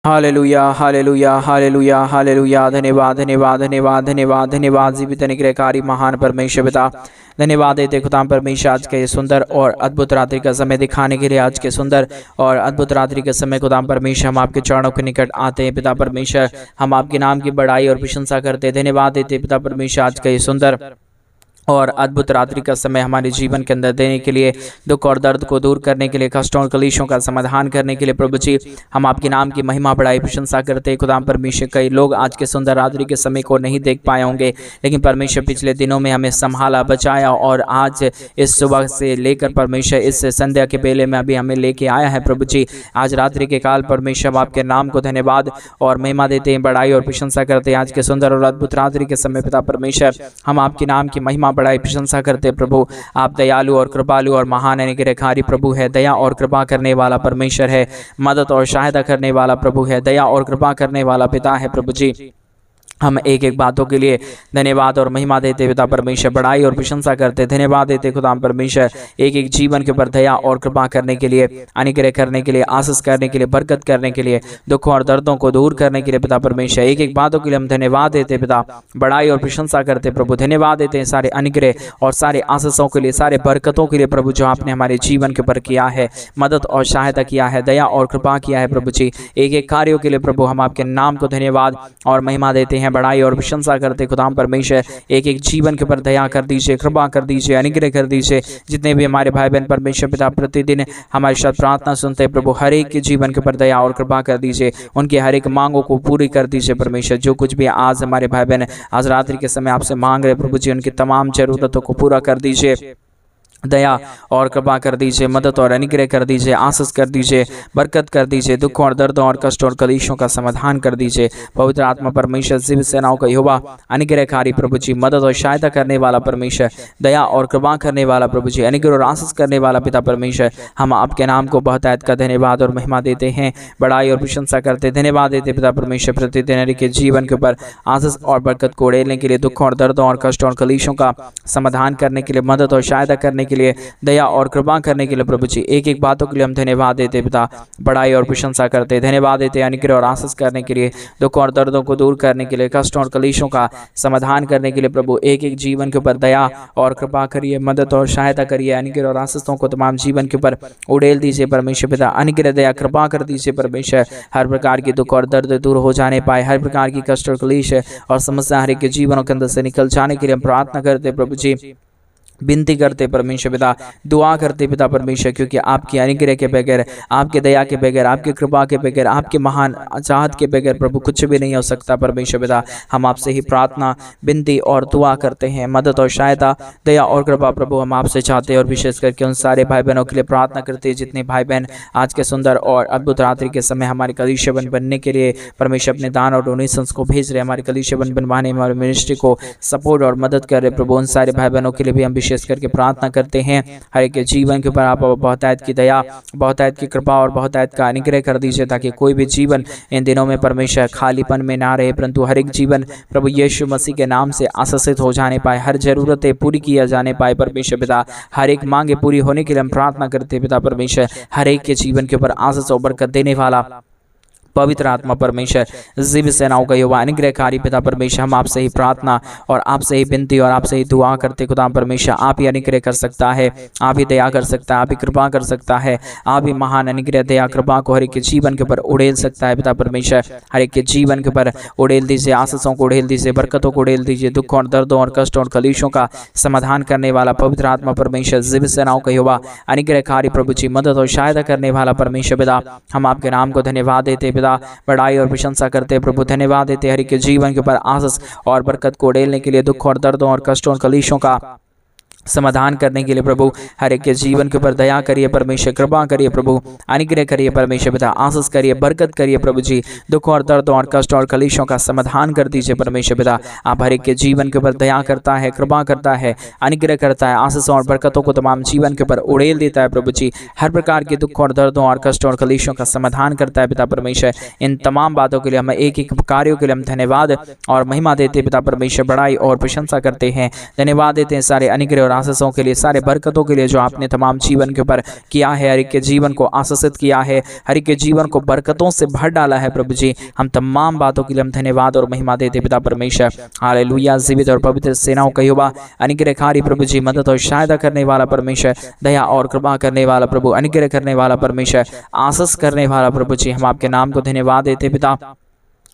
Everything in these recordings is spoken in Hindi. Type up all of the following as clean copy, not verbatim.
Hallelujah hallelujah hallelujah hallelujah. धन्यवाद धन्यवाद धन्यवाद धन्यवाद धन्यवाद। जीवित अनुग्रहकारी महान परमेश्वर पिता, धन्यवाद देते खुदा परमेश्वर आज के सुंदर और अद्भुत रात्रि का समय दिखाने के लिए। आज के सुंदर और अद्भुत रात्रि के समय खुदा परमेश्वर हम आपके चरणों के निकट आते हैं। पिता परमेश्वर हम आपके नाम की बड़ाई और प्रशंसा करते हैं। धन्यवाद देते पिता परमेश्वर आज का ये सुंदर और अद्भुत रात्रि का समय हमारे जीवन के अंदर देने के लिए, दुख और दर्द को दूर करने के लिए, कष्टों और कलेशों का समाधान करने के लिए। प्रभु जी हम आपके नाम की महिमा बड़ाई प्रशंसा करते हैं। खुदा परमेश्वर कई लोग आज के सुंदर रात्रि के समय को नहीं देख पाए होंगे, लेकिन परमेश्वर पिछले दिनों में हमें संभाला, बचाया और आज इस सुबह से लेकर परमेश्वर इस संध्या के बेले में अभी हमें लेके आया है। प्रभु जी आज रात्रि के काल परमेश्वर आपके नाम को धन्यवाद और महिमा देते हैं, बड़ाई और प्रशंसा करते हैं। आज के सुंदर और अद्भुत रात्रि के समय पिता परमेश्वर हम आपके नाम की महिमा बड़ाई प्रशंसा करते प्रभु। आप दयालु और कृपालु और महान अनुग्रहकारी प्रभु है। दया और कृपा करने वाला परमेश्वर है। मदद और सहायता करने वाला प्रभु है। दया और कृपा करने वाला पिता है। प्रभु जी हम एक एक बातों के लिए धन्यवाद और महिमा देते पिता परमेश्वर, बड़ाई और प्रशंसा करते। धन्यवाद देते खुदा परमेश्वर एक एक जीवन के ऊपर दया और कृपा करने के लिए, अनुग्रह करने के लिए, आशीष करने के लिए, बरकत करने के लिए, दुखों और दर्दों को दूर करने के लिए पिता परमेश्वर एक एक बातों के लिए हम धन्यवाद देते पिता, बड़ाई और प्रशंसा करते प्रभु। धन्यवाद देते हैं सारे अनुग्रह और सारे आशीषों के लिए, सारे बरकतों के लिए प्रभु जो आपने हमारे जीवन के ऊपर किया है, मदद और सहायता किया है, दया और कृपा किया है प्रभु जी। एक एक कार्यों के लिए प्रभु हम आपके नाम को धन्यवाद और महिमा देते हैं, बड़ाई और प्रशंसा करते खुदा परमेश्वर। एक एक जीवन के ऊपर दया कर दीजिए, कृपा कर दीजिए, अनुग्रह कर दीजिए। जितने भी हमारे भाई बहन परमेश्वर पिता प्रतिदिन हमारे साथ प्रार्थना सुनते हैं प्रभु, हर एक के जीवन के ऊपर दया और कृपा कर दीजिए, उनकी हर एक मांगों को पूरी कर दीजिए परमेश्वर। जो कुछ भी आज हमारे भाई बहन आज रात्रि के समय आपसे मांग रहे प्रभु जी, उनकी तमाम जरूरतों को पूरा कर दीजिए, दया और कृपा कर दीजिए, मदद और अनुग्रह कर दीजिए, आशीष कर दीजिए, बरकत कर दीजिए, दुखों और दर्दों और कष्टों और कलेशों का समाधान कर दीजिए। पवित्र आत्मा परमेश्वर शिव सेनाओं का यहोवा अनुग्रहकारी प्रभु जी, मदद और सहायता करने वाला परमेश्वर, दया और कृपा करने वाला प्रभु जी, अनुग्रह और आशीष करने वाला पिता परमेश्वर, हम आपके नाम को बहुतायत का धन्यवाद और महिमा देते हैं, बड़ाई और प्रशंसा करते। धन्यवाद देते पिता परमेश्वर प्रतिदिन के जीवन के ऊपर आशीष और बरकत को उड़ेलने के लिए, दुखों और दर्दों और कष्टों और कलेशों का समाधान करने के लिए, मदद और सहायता करने के लिए, दया और कृपा करने के लिए प्रभु जी। एक एक बातों के लिए हम धन्यवाद देते पिता, बड़ाई और प्रशंसा करते। धन्यवाद देते अनुग्रह और आशीष करने के लिए, दुख और दर्दों को दूर करने के लिए, कष्टों और कलेशों का समाधान करने के लिए प्रभु। एक एक जीवन के ऊपर दया और कृपा करिए, मदद और सहायता करिए, अनुग्रह और आशीषों को तमाम जीवन के ऊपर उड़ेल दीजिए परमेश्वर पिता। अनुग्रह दया कृपा कर दीजिए परमेश्वर। हर प्रकार की दुख और दर्द दूर हो जाने पाए, हर प्रकार की कष्ट और कलेश और समस्या हर एक के जीवनों के अंदर से निकल जाने के लिए हम प्रार्थना करते प्रभु जी, विनती करते परमेश्वर पिता, दुआ करते पिता परमेश्वर, क्योंकि आपकी अनुग्रह के बगैर, आपके दया के बगैर, आपकी कृपा के बगैर, आपके महान चाहत के बगैर प्रभु कुछ भी नहीं हो सकता परमेश्वर पिता। हम आपसे ही प्रार्थना, विनती और दुआ करते हैं, मदद और सहायता, दया और कृपा प्रभु हम आपसे चाहते हैं। और विशेष करके उन सारे भाई बहनों के लिए प्रार्थना करते हैं जितने भाई बहन आज के सुंदर और अद्भुत रात्रि के समय हमारे कलीसिया बनने के लिए परमेश्वर अपने दान और डोनेशंस को भेज रहे, हमारे कलीसिया बनवाने में, हमारे मिनिस्ट्री को सपोर्ट और मदद कर रहे प्रभु। उन सारे भाई बहनों के लिए भी हम विशेष करके प्रार्थना करते हैं। हर एक के जीवन के ऊपर आप बहुतायत की दया, बहुतायत की कृपा और बहुतायत का अनुग्रह कर दीजिए, ताकि कोई भी जीवन इन दिनों में परमेश्वर खालीपन में ना रहे, परंतु हर एक जीवन प्रभु यीशु मसीह के नाम से आशीषित हो जाने पाए, हर जरूरतें पूरी किया जाने पाए परमेश्वर पिता। हर एक मांगे पूरी होने के लिए हम प्रार्थना करते हैं पिता परमेश्वर। हर एक के जीवन के ऊपर आशीष और बरकत देने वाला पवित्र आत्मा परमेश्वर, जीव सेनाओं का यहोवा अनुग्रहकारी पिता परमेश्वर, हम आपसे ही प्रार्थना और आपसे ही विनती और आपसे ही दुआ करते खुदा परमेश्वर। आप ही अनुग्रह कर सकता है, आप ही दया कर सकता है, आप ही कृपा कर सकता है, आप ही महान अनुग्रह दया कृपा को हर एक के जीवन के ऊपर उड़ेल सकता है पिता परमेश्वर। हर एक के जीवन के ऊपर उड़ेल दीजिए, आशीषों को उड़ेल दीजिए, बरकतों को उड़ेल दीजिए, दुखों और दर्दों और कष्टों और कलेशों का समाधान करने वाला पवित्र आत्मा परमेश्वर, जीव सेनाओं का यहोवा अनुग्रहकारी प्रभु जी, मदद और सहायता करने वाला परमेश्वर पिता। हम आपके नाम को धन्यवाद देते पिता, बड़ाई और प्रशंसा करते प्रभु। धन्यवाद देते हर एक के जीवन के ऊपर आशीष और बरकत को उड़ेलने के लिए, दुख और दर्दों और कष्टों और कलेशों का समाधान करने के लिए प्रभु। हर एक के जीवन के ऊपर दया करिए परमेश्वर, कृपा करिए प्रभु, अनुग्रह करिए परमेश्वर पिता, आशीष करिए, बरकत करिए प्रभु जी, दुख और दर्दों और कष्ट और कलेशों का समाधान कर दीजिए परमेश्वर पिता। आप हर एक के जीवन के ऊपर दया करता है, कृपा करता है, अनुग्रह करता है, आशीषों और बरकतों को तमाम जीवन के ऊपर उड़ेल देता है प्रभु जी। हर प्रकार के दुख और दर्दों और कष्ट और कलेशों का समाधान करता है पिता परमेश्वर। इन तमाम बातों के लिए हम एक एक कार्यों के लिए हम धन्यवाद और महिमा देते पिता परमेश्वर, बड़ाई और प्रशंसा करते हैं। धन्यवाद देते हैं सारे अनुग्रह और आशीषों के लिए, सारे बरकतों के लिए जो आपने तमाम जीवन के ऊपर किया है, हर एक के जीवन को आशीषित किया है, हर एक के जीवन को बरकतों से भर डाला है प्रभु जी। हम तमाम बातों के लिए हम धन्यवाद और महिमा देते पिता परमेश्वर। हालेलुया। जीवित और पवित्र सेनाओं का यहोवा, अनुग्रहकारी प्रभु जी, मदद और सहायता करने वाला परमेश्वर, दया और कृपा करने वाला प्रभु, अनुग्रह करने वाला परमेश्वर, आशीष करने वाला प्रभु जी, हम आपके नाम को धन्यवाद देते पिता,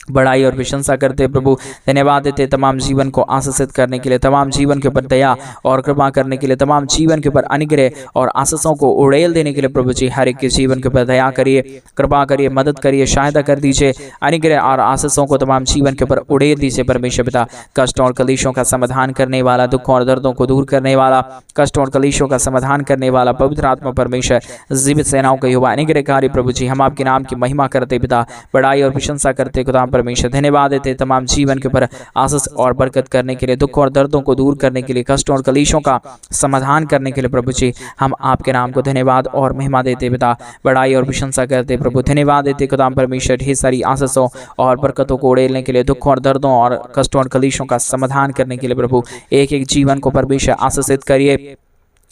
बड़ाई और प्रशंसा करते प्रभु। धन्यवाद देते तमाम जीवन को आशीषित करने के लिए, तमाम जीवन के ऊपर दया और कृपा करने के लिए, तमाम जीवन के ऊपर अनुग्रह और आशीषों को उड़ेल देने के लिए प्रभु जी। हर एक के जीवन के ऊपर दया करिए, कृपा करिए, मदद करिए, सहायता कर दीजिए, अनुग्रह और आशीषों को तमाम जीवन के ऊपर उड़ेल दीजिए परमेश्वर पिता। कष्ट और कलेशों का समाधान करने वाला, दुखों और दर्दों को दूर करने वाला, कष्ट और कलेशों का समाधान करने वाला पवित्र आत्मा परमेश्वर, जीवित सेनाओं का यहोवा, अनुग्रहकारी प्रभु जी, हम आपके नाम की महिमा करते पिता, बड़ाई और प्रशंसा करते खुदा परमेश्वर। धन्यवाद देते तमाम जीवन के ऊपर आशीष और बरकत करने के लिए, दुख और दर्दों को दूर करने के लिए, कष्ट और कलेशों का समाधान करने के लिए प्रभु जी। हम आपके नाम को धन्यवाद और महिमा देते पिता, बड़ाई और प्रशंसा करते प्रभु। धन्यवाद देते खुदा परमेश्वर, ढेर सारी आशीषों और बरकतों को उड़ेलने के लिए, दुख और दर्दों और कष्टों और कलेशों का समाधान करने के लिए प्रभु। एक एक जीवन को परमेश्वर आशीषित करिए,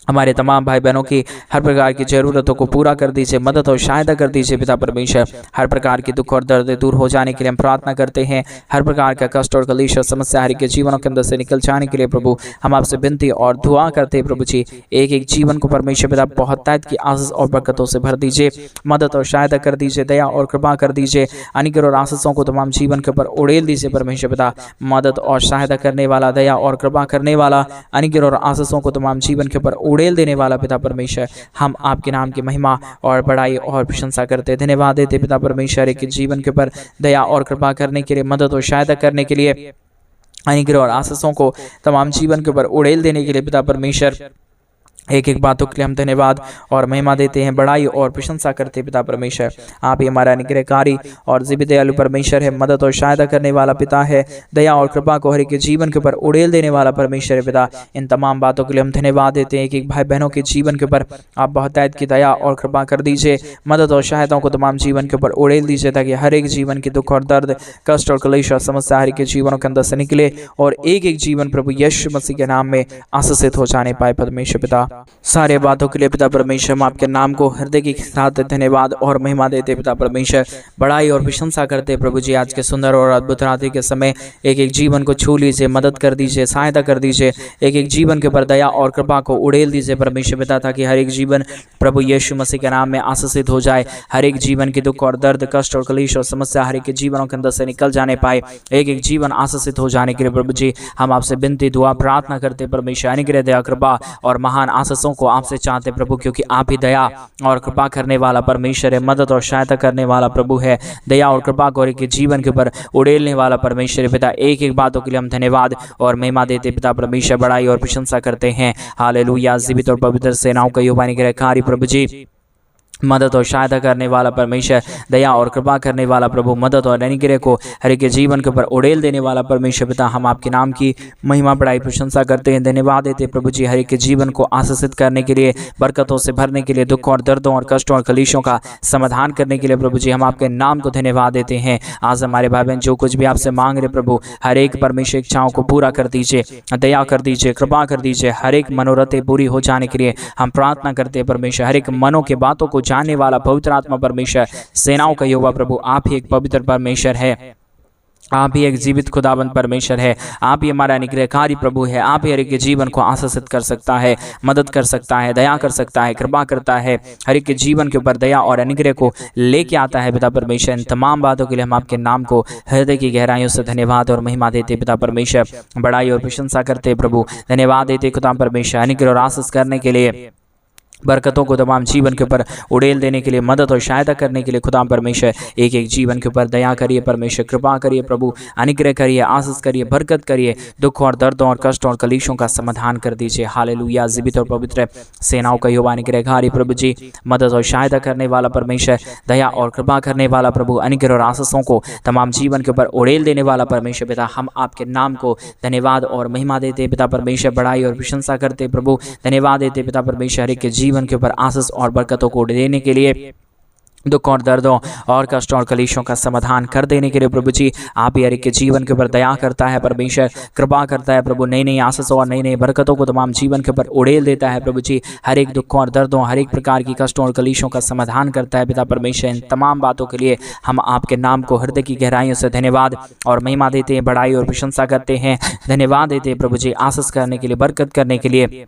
हमारे तमाम भाई बहनों की हर प्रकार की ज़रूरतों को पूरा कर दीजिए, मदद और सहायता कर दीजिए पिता परमेश्वर। हर प्रकार की दुख और दर्द दूर हो जाने के लिए हम प्रार्थना करते हैं। हर प्रकार का कष्ट और कलेश और समस्या हर के जीवनों के अंदर से निकल जाने के लिए प्रभु हम आपसे विनती और दुआ करते हैं प्रभु जी। एक एक जीवन को परमेश्वर पिता बहुत ताकत की आशीष और बरकतों से भर दीजिए, मदद और सहायता कर दीजिए, दया और कृपा कर दीजिए, अनुग्रह और आशीषों को तमाम जीवन के ऊपर उड़ेल दीजिए परमेश्वर पिता। मदद और सहायता करने वाला, दया और कृपा करने वाला, अनुग्रह और आशीषों को तमाम जीवन के ऊपर उड़ेल देने वाला पिता परमेश्वर, हम आपके नाम की महिमा और बड़ाई और प्रशंसा करते, धन्यवाद देते पिता परमेश्वर। एक जीवन के ऊपर दया और कृपा करने के लिए, मदद और सहायता करने के लिए, अनुग्रह और आशीषों को तमाम जीवन के ऊपर उड़ेल देने के लिए पिता परमेश्वर, एक एक बातों के लिए हम धन्यवाद और महिमा देते हैं, बड़ाई और प्रशंसा करते पिता परमेश्वर। आप ही हमारा अनुग्रहकारी और जीवित दयालु परमेश्वर है, मदद और सहायता करने वाला पिता है, दया और कृपा को हर एक के जीवन के ऊपर उड़ेल देने वाला परमेश्वर है पिता। इन तमाम बातों के लिए हम धन्यवाद देते हैं। एक एक भाई बहनों के जीवन के ऊपर आप बहुतायत की दया और कृपा कर दीजिए, मदद और सहायताओं को तमाम जीवन के ऊपर उड़ेल दीजिए, ताकि हर एक जीवन की दुख और दर्द, कष्ट और कलेश और समस्या हर एक के जीवनों के अंदर से निकले और एक एक जीवन प्रभु यीशु मसीह के नाम में आशीषित हो जाने पाए परमेश्वर पिता। सारे बातों के लिए पिता परमेश्वर हम आपके नाम को हृदय के साथ धन्यवाद और महिमा देते पिता परमेश्वर, बड़ाई और प्रशंसा करते प्रभु जी। आज के सुंदर और अद्भुत रात्रि के समय एक एक जीवन को छू लीजिए, मदद कर दीजिए, सहायता कर दीजिए, एक एक जीवन के ऊपर दया और कृपा को उड़ेल दीजिए परमेश्वर पिता, ताकि हर एक जीवन प्रभु यीशु मसीह के नाम में आशीषित हो जाए। हर एक जीवन के दुख और दर्द, कष्ट और कलेश और समस्या हर एक के जीवनों के अंदर से निकल जाने पाए, एक एक जीवन आशीषित हो जाने के लिए प्रभु जी हम आपसे विनती दुआ प्रार्थना करते परमेश्वर। अनुग्रह, दया, कृपा और महान आशीषों को आपसे चाहते प्रभु, क्योंकि आप ही दया और कृपा करने वाला परमेश्वर है, मदद और सहायता करने वाला प्रभु है, दया और कृपा को एक जीवन के ऊपर उड़ेलने वाला परमेश्वर पिता। एक एक बातों के लिए हम धन्यवाद और महिमा देते पिता परमेश्वर, बड़ाई और प्रशंसा करते हैं। हालेलुया। जीवित और पवित्र सेनाओं का यहोवा अनुग्रहकारी प्रभु जी, मदद और सहायता करने वाला परमेश्वर, दया और कृपा करने वाला प्रभु, मदद और अनुग्रह को हर एक के जीवन के ऊपर उड़ेल देने वाला परमेश्वर पिता, हम आपके नाम की महिमा बड़ाई प्रशंसा करते हैं, धन्यवाद देते प्रभु जी। हर एक के जीवन को आशीषित करने के लिए, बरकतों से भरने के लिए, दुखों और दर्दों और कष्टों और कलेशों का समाधान करने के लिए प्रभु जी हम आपके नाम को धन्यवाद देते हैं। आज हमारे भाई बहन जो कुछ भी आपसे मांग रहे प्रभु, हर एक परमेश्वर इच्छाओं को पूरा कर दीजिए, दया कर दीजिए, कृपा कर दीजिए। हर एक मनोरथें पूरी हो जाने के लिए हम प्रार्थना करते हैं परमेश्वर। हर एक मनों के बातों को जानने वाला पवित्र आत्मा परमेश्वर, सेनाओं का यहोवा प्रभु, आप ही एक पवित्र परमेश्वर है, आप ही एक जीवित खुदाबंद परमेश्वर है, आप ही हमारा अनुग्रहकारी प्रभु है। आप ही हर एक के जीवन को आशीषित कर सकता है, मदद कर सकता है, दया कर सकता है, कृपा करता है, हर एक के जीवन के ऊपर दया और अनुग्रह को लेके आता है पिता परमेश्वर। इन तमाम बातों के लिए हम आपके नाम को हृदय की गहराइयों से धन्यवाद और महिमा देते पिता परमेश्वर, बड़ाई और प्रशंसा करते प्रभु, धन्यवाद देते खुदा परमेश्वर, अनुग्रह और आशीष करने के लिए, बरकतों को तमाम जीवन के ऊपर उड़ेल देने के लिए, मदद और सहायता करने के लिए खुदा परमेश्वर। एक एक जीवन के ऊपर दया करिए परमेश्वर, कृपा करिए प्रभु, अनुग्रह करिए, आशीष करिए, बरकत करिए, दुख और दर्दों और कष्टों और कलेशों का समाधान कर दीजिए। हालेलुया। जीवित और पवित्र सेनाओं का यहोवा अनुग्रहकारी प्रभु जी, मदद और सहायता करने वाला परमेश्वर, दया और कृपा करने वाला प्रभु, अनुग्रह और आशीषों को तमाम जीवन के ऊपर उड़ेल देने वाला परमेश्वर पिता, हम आपके नाम को धन्यवाद और महिमा देते पिता परमेश्वर, बड़ाई और प्रशंसा करते प्रभु, धन्यवाद देते पिता परमेश्वर। एक के जीवन के ऊपर आशीष और बरकतों को देने के लिए, दुख और दर्दों और कष्टों और कलेशों का समाधान कर देने के लिए प्रभु जी आप ही हर एक के जीवन के ऊपर दया करता है परमेश्वर, कृपा करता है प्रभु, नई नई आशीषों और नई नई बरकतों को तमाम जीवन के ऊपर उड़ेल देता है प्रभु जी। हर एक दुखों और दर्दों, हर एक प्रकार की कष्टों और कलेशों का समाधान करता है पिता परमेश्वर। इन तमाम बातों के लिए हम आपके नाम को हृदय की गहराइयों से धन्यवाद और महिमा देते हैं, बड़ाई और प्रशंसा करते हैं। धन्यवाद देते हैं प्रभु जी आशीष करने के लिए, बरकत करने के लिए,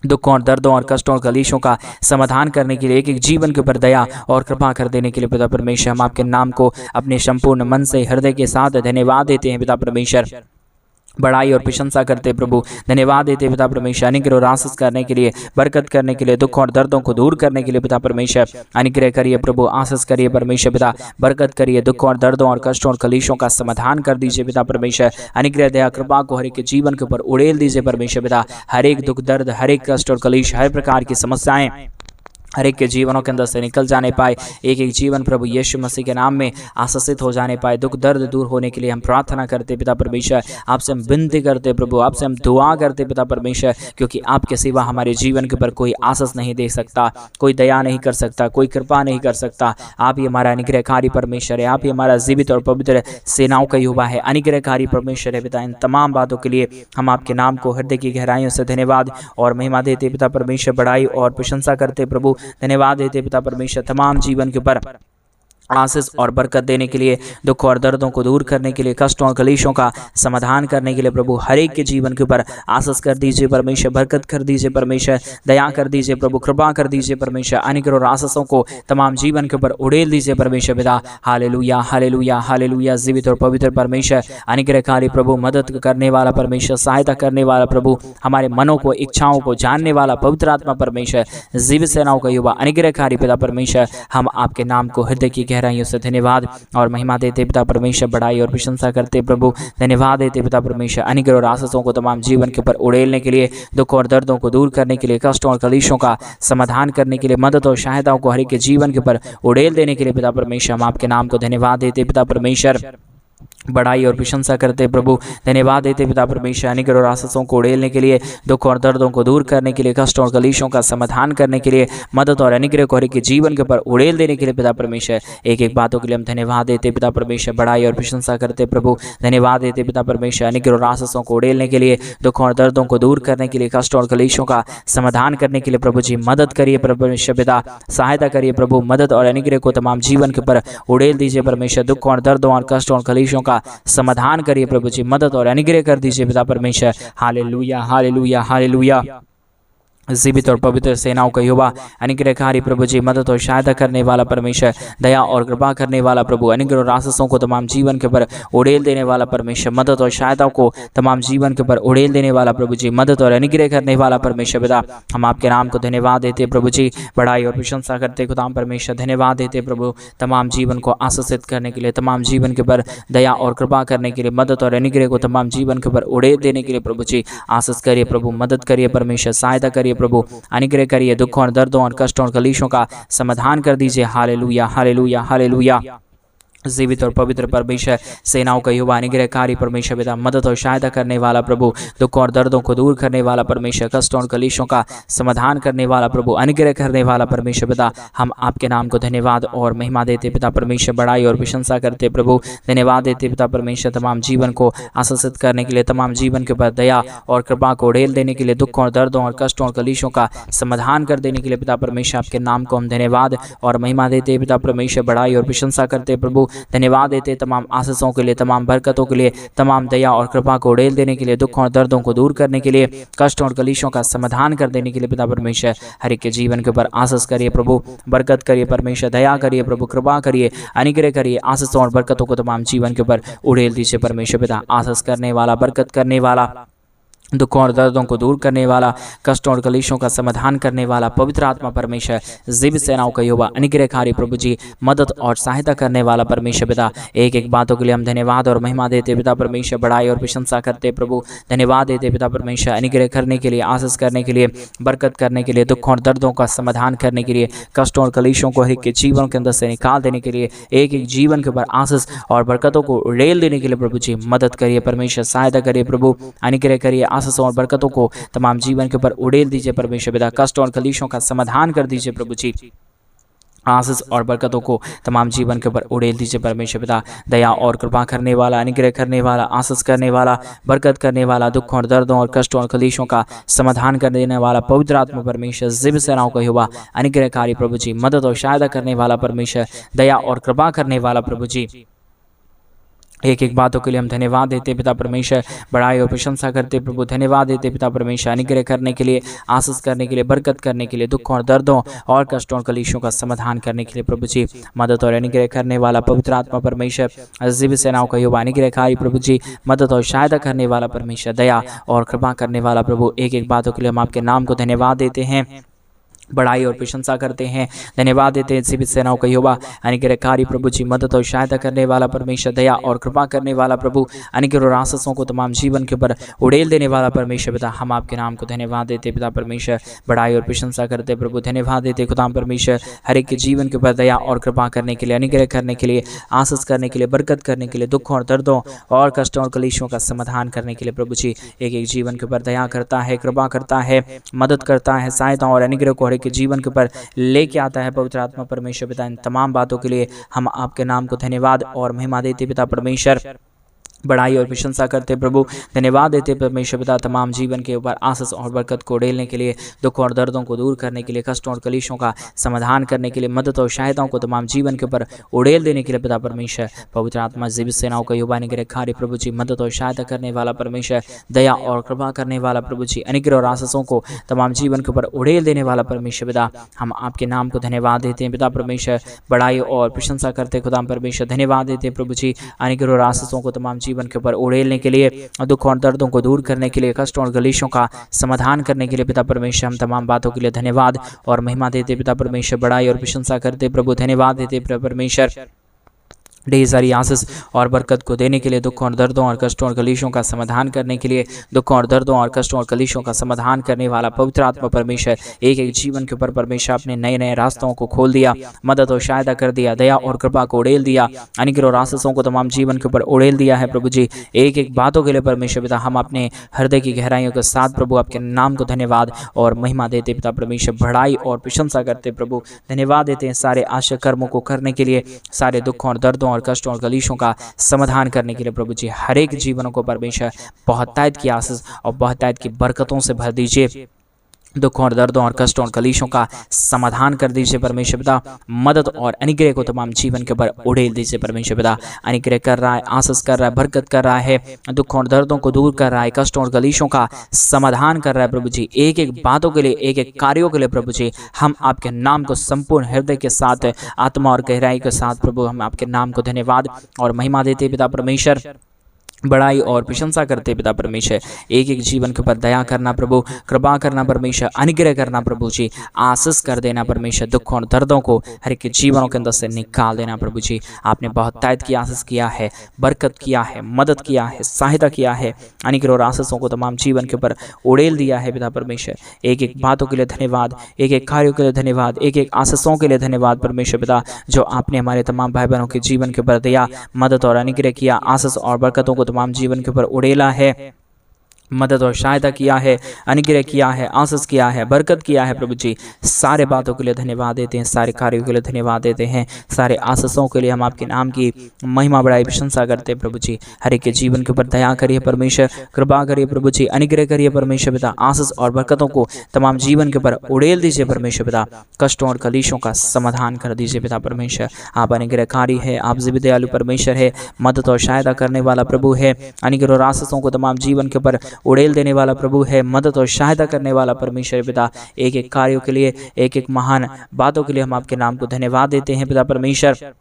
दुखों और दर्दों और कष्टों और कलेशों का समाधान करने के लिए, एक एक जीवन के ऊपर दया और कृपा कर देने के लिए पिता परमेश्वर हम आपके नाम को अपने संपूर्ण मन से, हृदय के साथ धन्यवाद देते हैं पिता परमेश्वर। बड़ाई और प्रशंसा करते प्रभु, धन्यवाद देते पिता परमेश्वर अनुग्रह और आशीष करने के लिए, बरकत करने के लिए, दुख और दर्दों को दूर करने के लिए पिता परमेश्वर अनुग्रह करिए प्रभु, आशीष करिए परमेश्वर पिता, बरकत करिए, दुख और दर्दों और कष्टों और कलेशों का समाधान कर दीजिए पिता परमेश्वर। अनुग्रह दया कृपा को हर एक के जीवन के ऊपर उड़ेल दीजिए परमेश्वर पिता। हर एक दुख दर्द, हर एक कष्ट और कलेश, हर प्रकार की समस्याएं हर एक के जीवनों के अंदर से निकल जाने पाए, एक एक जीवन प्रभु यीशु मसीह के नाम में आशीषित हो जाने पाए। दुख दर्द दूर होने के लिए हम प्रार्थना करते पिता परमेश्वर, आपसे हम विनती करते प्रभु, आपसे हम दुआ करते पिता परमेश्वर, क्योंकि आपके सिवा हमारे जीवन के ऊपर कोई आशीष नहीं दे सकता, कोई दया नहीं कर सकता, कोई कृपा नहीं कर सकता। आप ही हमारा अनुग्रहकारी परमेश्वर है, आप ही हमारा जीवित और पवित्र सेनाओं का युवा है, अनुग्रहकारी परमेश्वर है पिता। इन तमाम बातों के लिए हम आपके नाम को हृदय की गहराइयों से धन्यवाद और महिमा देते पिता परमेश्वर, बड़ाई और प्रशंसा करते प्रभु। धन्यवाद देते पिता परमेश्वर तमाम जीवन के ऊपर आशीष और बरकत देने के लिए, दुख और दर्दों को दूर करने के लिए, कष्टों और कलेशों का समाधान करने के लिए प्रभु हर एक के जीवन के ऊपर आशीष कर दीजिए परमेश्वर, बरकत कर दीजिए परमेश्वर, दया कर दीजिए प्रभु, कृपा कर दीजिए परमेश्वर। अनुग्रह और आशीषों को तमाम जीवन के ऊपर उड़ेल दीजिए परमेश्वर पिता। Hallelujah hallelujah hallelujah. जीवित और पवित्र परमेश्वर, अनुग्रहकारी प्रभु, मदद करने वाला परमेश्वर, सहायता करने वाला प्रभु, हमारे मनों को, इच्छाओं को जानने वाला पवित्र आत्मा परमेश्वर, जीवित सेनाओं का युवा, अनुग्रहकारी पिता परमेश्वर, हम आपके नाम को हृदय की गहराइयों से धन्यवाद और महिमा देते पिता परमेश्वर, बड़ाई और प्रशंसा करते प्रभु। धन्यवाद देते पिता परमेश्वर अनुग्रह और आशीषों को तमाम जीवन के ऊपर उड़ेलने के लिए, दुख और दर्दों को दूर करने के लिए, कष्टों और कलेशों का समाधान करने के लिए, मदद और सहायताओं को हर एक के जीवन के ऊपर उड़ेल देने के लिए पिता परमेश्वर हम आपके नाम को धन्यवाद देते पिता परमेश्वर, बड़ाई और प्रशंसा करते प्रभु। धन्यवाद देते पिता परमेश्वर अनुग्रह और आशीषों को उड़ेलने के लिए, दुख और दर्दों को दूर करने के लिए, कष्टों और कलेशों का समाधान करने के लिए, मदद और अनुग्रह को हर एक के जीवन के ऊपर उड़ेल देने के लिए पिता परमेश्वर एक एक बातों के लिए हम धन्यवाद देते पिता परमेश्वर, बड़ाई और प्रशंसा करते प्रभु। धन्यवाद देते पिता परमेश्वर अनुग्रह और आशीषों को उड़ेलने के लिए, दुख और दर्दों को दूर करने के लिए, कष्टों और कलेशों का समाधान करने के लिए प्रभु जी मदद करिए परमेश्वर पिता, सहायता करिए प्रभु, मदद और अनुग्रह को तमाम जीवन के ऊपर उड़ेल दीजिए परमेश्वर। दुख और दर्दों और कष्टों और कलेशों का समाधान करिए प्रभु जी, मदद और अनुग्रह कर दीजिए पिता परमेश्वर। Hallelujah hallelujah hallelujah. जीवित और पवित्र सेनाओं का युवा, अनुग्रहकारी प्रभु जी, मदद और सहायता करने वाला परमेश्वर, दया और कृपा करने वाला प्रभु, अनुग्रह और आशीषों को तमाम जीवन के ऊपर उड़ेल देने वाला परमेश्वर, मदद और सहायताओं को तमाम जीवन के ऊपर उड़ेल देने वाला प्रभु जी, मदद और अनुग्रह करने वाला परमेश्वर पिता। हम आपके नाम को धन्यवाद देते प्रभु जी, बड़ाई और प्रशंसा करते खुदाम परमेश्वर। धन्यवाद देते प्रभु तमाम जीवन को आशीषित करने के लिए, तमाम जीवन के ऊपर दया और कृपा करने के लिए, मदद और अनुग्रह को तमाम जीवन के ऊपर उड़ेल देने के लिए प्रभु जी आशीष करिए प्रभु, मदद करिए परमेश्वर, सहायता करिए प्रभु, अनुग्रह करिए, दुखों और दर्दों और कष्टों और कलेशों का समाधान कर दीजिए। Hallelujah hallelujah hallelujah. जीवित और पवित्र परमेश्वर, सेनाओं का युवा, अनुग्रहकारी परमेश्वर पिता, मदद और सहायता करने वाला प्रभु, दुख और दर्दों को दूर करने वाला परमेश्वर, कष्टों और कलेशों का समाधान करने वाला प्रभु, अनुग्रह करने वाला परमेश्वर पिता। हम आपके नाम को धन्यवाद और महिमा देते पिता परमेश्वर, बड़ाई और प्रशंसा करते प्रभु। धन्यवाद देते पिता परमेश्वर तमाम जीवन को आशीषित करने के लिए, तमाम जीवन के ऊपर दया और कृपा को उड़ेल देने के लिए, दुखों और दर्दों और कष्टों और कलेशों का समाधान कर देने के लिए पिता परमेश्वर आपके नाम को हम धन्यवाद और महिमा देते पिता परमेश्वर, बड़ाई और प्रशंसा करते प्रभु। धन्यवाद देते तमाम आशीषों के लिए, तमाम बरकतों के लिए, तमाम दया और कृपा को उड़ेल देने के लिए, दुखों और दर्दों को दूर करने के लिए, कष्टों और कलेशों का समाधान कर देने के लिए पिता परमेश्वर हर एक के जीवन के ऊपर आशीष करिए प्रभु, बरकत करिए परमेश्वर, दया करिए प्रभु, कृपा करिए, अनुग्रह करिए, आशीषों और बरकतों को तमाम जीवन के ऊपर उड़ेल दीजिए परमेश्वर पिता। आशीष करने वाला, बरकत करने वाला, दुखों और दर्दों को दूर करने वाला, कष्टों और कलेशों का समाधान करने वाला पवित्र आत्मा परमेश्वर, जीवित सेनाओं का युवा, अनुग्रहकारी प्रभु जी, मदद और सहायता करने वाला परमेश्वर पिता। एक एक बातों के लिए हम धन्यवाद और महिमा देते पिता परमेश्वर, बड़ाई और प्रशंसा करते प्रभु। धन्यवाद देते पिता परमेश्वर, अनुग्रह करने के लिए, आशीष करने के लिए, बरकत करने के लिए, दुखों और दर्दों का समाधान करने के लिए, कष्टों और कलेशों को हर एक के जीवन के अंदर से निकाल देने के लिए, एक एक जीवन के ऊपर आशीष और बरकतों को उड़ेल देने के लिए प्रभु जी मदद करिए परमेश्वर, सहायता करिए प्रभु, अनुग्रह करिए, आशीषों और बरकतों को तमाम जीवन के ऊपर उड़ेल दीजिए परमेश्वर पिता। कष्टों और कलेशों का समाधान कर दीजिए प्रभु जी। आशीष और बरकतों को तमाम जीवन के ऊपर उड़ेल दीजिए परमेश्वर पिता। दया और कृपा करने वाला, अनुग्रह करने वाला, आशीष करने वाला, बरकत करने वाला, दुखों और दर्दों और कष्टों और कलेशों का समाधान कर देने वाला पवित्र आत्मा परमेश्वर, जीव सेनाओं का यहोवा, अनुग्रहकारी प्रभु जी, मदद और सहायता करने वाला परमेश्वर, दया और कृपा करने वाला प्रभु जी, एक एक बातों के लिए हम धन्यवाद देते पिता परमेश्वर, बड़ाई और प्रशंसा करते प्रभु, धन्यवाद देते पिता परमेश्वर, अनुग्रह करने के लिए, आशीष करने के लिए, बरकत करने के लिए, दुखों और दर्दों और कष्टों और कलेशों का समाधान करने के लिए प्रभु जी, मदद और अनुग्रह करने वाला पवित्र आत्मा परमेश्वर, जीव सेनाओं का यहोवा, अनुग्रहकारी प्रभु जी, मदद और सहायता करने वाला परमेश्वर, दया और कृपा करने वाला प्रभु, एक एक बातों के लिए हम आपके नाम को धन्यवाद देते हैं, बड़ाई और प्रशंसा करते हैं, धन्यवाद देते हैं जीवित सेनाओं का यहोवा, अनुग्रहकारी प्रभु जी, मदद और सहायता करने वाला परमेश्वर, दया और कृपा करने वाला प्रभु, अनुग्रह और आशीषों को तमाम जीवन के ऊपर उड़ेल देने वाला परमेश्वर पिता, हम आपके नाम को धन्यवाद देते पिता परमेश्वर, बड़ाई और प्रशंसा करते प्रभु, धन्यवाद देते खुदा परमेश्वर, हर एक के जीवन के ऊपर दया और कृपा करने के लिए, अनुग्रह करने के लिए, आशीष करने के लिए, बरकत करने के लिए, दुखों और दर्दों और कष्टों और कलेशों का समाधान करने के लिए प्रभु जी, एक एक जीवन के ऊपर दया करता है, कृपा करता है, मदद करता है, सहायता और अनुग्रह को हर एक के जीवन के ऊपर लेके आता है पवित्र आत्मा परमेश्वर पिता। इन तमाम बातों के लिए हम आपके नाम को धन्यवाद और महिमा देते पिता परमेश्वर, बड़ाई और प्रशंसा करते प्रभु, धन्यवाद देते परमेश्वर पिता, तमाम जीवन के ऊपर आशीष और बरकत को उड़ेलने के लिए, दुख और दर्दों को दूर करने के लिए, कष्टों और कलेशों का समाधान करने के लिए, मदद और सहायताओं को तमाम जीवन के ऊपर उड़ेल देने के लिए पिता परमेश्वर, पवित्र आत्मा जीवित सेनाओं का यहोवा, अनुग्रहकारी प्रभु जी, मदद और सहायता करने वाला परमेश्वर, दया और कृपा करने वाला प्रभु जी, अनुग्रह और आशीषों को तमाम जीवन के ऊपर उड़ेल देने वाला परमेश्वर पिता, हम आपके नाम को धन्यवाद देते हैं पिता परमेश्वर, बड़ाई और प्रशंसा करते खुदा परमेश्वर, धन्यवाद देते हैं प्रभु जी, अनुग्रह और आशीषों को तमाम जीवन के ऊपर उड़ेलने के लिए, दुख और दर्दों को दूर करने के लिए, कष्टों और कलेशों का समाधान करने के लिए पिता परमेश्वर, हम तमाम बातों के लिए धन्यवाद और महिमा देते पिता परमेश्वर, बड़ाई और प्रशंसा करते प्रभु, धन्यवाद देते पिता परमेश्वर, ढेर सारी आशीष और बरकत को देने के लिए, दुखों और दर्दों और कष्टों और कलेशों का समाधान करने के लिए, दुखों और दर्दों और कष्टों और कलेशों का समाधान करने वाला पवित्र आत्मा परमेश्वर, एक एक जीवन के ऊपर परमेश्वर अपने नए नए रास्तों को खोल दिया, मदद और सहायता कर दिया, दया और कृपा को उड़ेल दिया, अनुग्रह और आशीषों को तमाम जीवन के ऊपर उड़ेल दिया है प्रभु जी, एक एक बातों के लिए परमेश्वर पिता, हम अपने हृदय की गहराइयों के साथ प्रभु आपके नाम को धन्यवाद और महिमा देते पिता परमेश्वर, बड़ाई और प्रशंसा करते प्रभु, धन्यवाद देते हैं सारे आशा कर्मों को करने के लिए, सारे दुखों और दर्दों और कष्टों और कलेशों का समाधान करने के लिए प्रभु जी, हर एक जीवनों को परमेश्वर बहुतायत की आशीष और बहुतायत की बरकतों से भर दीजिए, दुखों और दर्दों और कष्टों और कलेशों का समाधान कर दीजिए परमेश्वर पिता, मदद और अनुग्रह को तमाम जीवन के ऊपर उड़ेल दीजिए परमेश्वर पिता, अनुग्रह कर रहा है, आशीष कर रहा है, बरकत कर रहा है, दुखों और दर्दों को दूर कर रहा है, कष्टों और कलेशों का समाधान कर रहा है प्रभु जी, एक एक बातों के लिए, एक एक कार्यों के लिए प्रभु जी, हम आपके नाम को संपूर्ण हृदय के साथ, आत्मा और गहराई के साथ प्रभु, हम आपके नाम को धन्यवाद और महिमा देते पिता परमेश्वर, बड़ाई और प्रशंसा करते पिता परमेश्वर, एक एक जीवन के ऊपर दया करना प्रभु, कृपा करना परमेश्वर, अनुग्रह करना प्रभु जी, आशीष कर देना परमेश्वर, दुखों और दर्दों को हर एक जीवनों के अंदर से निकाल देना प्रभु जी, आपने बहुतायत की आशीष किया है, बरकत किया है, मदद किया है, सहायता किया है, अनुग्रह और आशीषों को तमाम जीवन के ऊपर उड़ेल दिया है पिता परमेश्वर, एक एक बातों के लिए धन्यवाद, एक एक कार्यों के लिए धन्यवाद, एक एक आशीषों के लिए धन्यवाद परमेश्वर पिता, जो आपने हमारे तमाम भाई बहनों के जीवन के ऊपर दया, मदद और अनुग्रह किया, आशीष और बरकतों को तमाम जीवन के ऊपर उड़ेला है, मदद और सहायता किया है, अनुग्रह किया है, आशीष किया है, बरकत किया है प्रभु जी, सारे बातों के लिए धन्यवाद देते हैं, सारे कार्यों के लिए धन्यवाद देते हैं, सारे आशीषों के लिए हम आपके नाम की महिमा बड़ाई प्रशंसा करते हैं प्रभु जी, हर एक के जीवन के ऊपर दया करिए परमेश्वर, कृपा करिए प्रभु जी, अनुग्रह करिए परमेश्वर पिता, आशीष और बरकतों को तमाम जीवन के ऊपर उड़ेल दीजिए परमेश्वर पिता, कष्टों और कलेशों का समाधान कर दीजिए पिता परमेश्वर, आप अनुग्रहकारी है, आप जीवित दयालु परमेश्वर है, मदद और सहायता करने वाला प्रभु है, अनुग्रह और आशीषों को तमाम जीवन के ऊपर उड़ेल देने वाला प्रभु है, मदद और सहायता करने वाला परमेश्वर पिता, एक एक कार्यों के लिए, एक एक महान बातों के लिए हम आपके नाम को धन्यवाद देते हैं पिता परमेश्वर,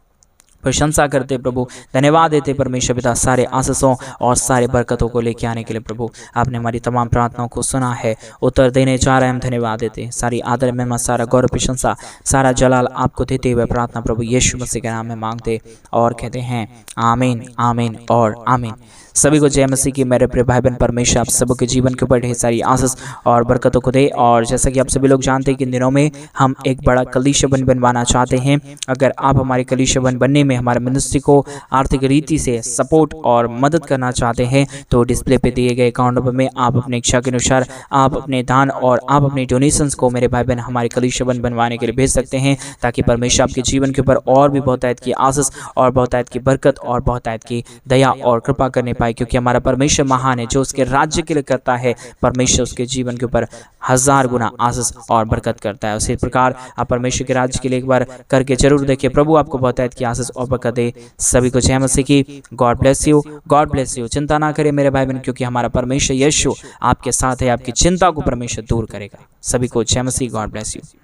प्रशंसा करते प्रभु, धन्यवाद देते परमेश्वर पिता, सारे आशीषों और सारे बरकतों को लेके आने के लिए प्रभु, आपने हमारी तमाम प्रार्थनाओं को सुना है, उत्तर देने जा रहे हैं, हम धन्यवाद देते हैं, सारी आदर महिमा, सारा गौरव प्रशंसा, सारा जलाल आपको देते हुए प्रार्थना प्रभु यीशु मसीह के नाम में मांगते और कहते हैं आमीन, आमीन और आमीन। सभी को जय मसीह की। मेरे प्रिय भाई बहन, परमेश्वर आप सबों के जीवन के ऊपर ढेर सारी आशीष और बरकतों को दे। और जैसा कि आप सभी लोग जानते हैं कि इन दिनों में हम एक बड़ा कलीसिया बनवाना चाहते हैं। अगर आप हमारे कलीसिया बनने में हमारे मिनिस्ट्री को आर्थिक रीति से सपोर्ट और मदद करना चाहते हैं तो डिस्प्ले पे दिए गए अकाउंट नंबर में आप अपने इच्छा के अनुसार आप अपने दान और आप अपने डोनेशंस को मेरे भाई बहन हमारे कलीसिया बनवाने के लिए भेज सकते हैं, ताकि परमेश्वर आपके जीवन के ऊपर और भी बहुतायत की आशीष और बहुतायत की बरकत और बहुतायत की दया और कृपा करने पाए, क्योंकि हमारा परमेश्वर महान है। जो उसके राज्य के लिए करता है परमेश्वर उसके जीवन के ऊपर 1000 गुना आशीष और बरकत करता है। उसी प्रकार आप परमेश्वर के राज्य के लिए एक बार करके जरूर देखिए। प्रभु आपको बहुतायत की आशीष और बरकत दे। सभी को जय मसीह की। God bless you, God bless you. चिंता ना करें मेरे भाई बहन, क्योंकि हमारा परमेश्वर यीशु आपके साथ है। आपकी चिंता को परमेश्वर दूर करेगा। सभी को जय मसीह। God bless you.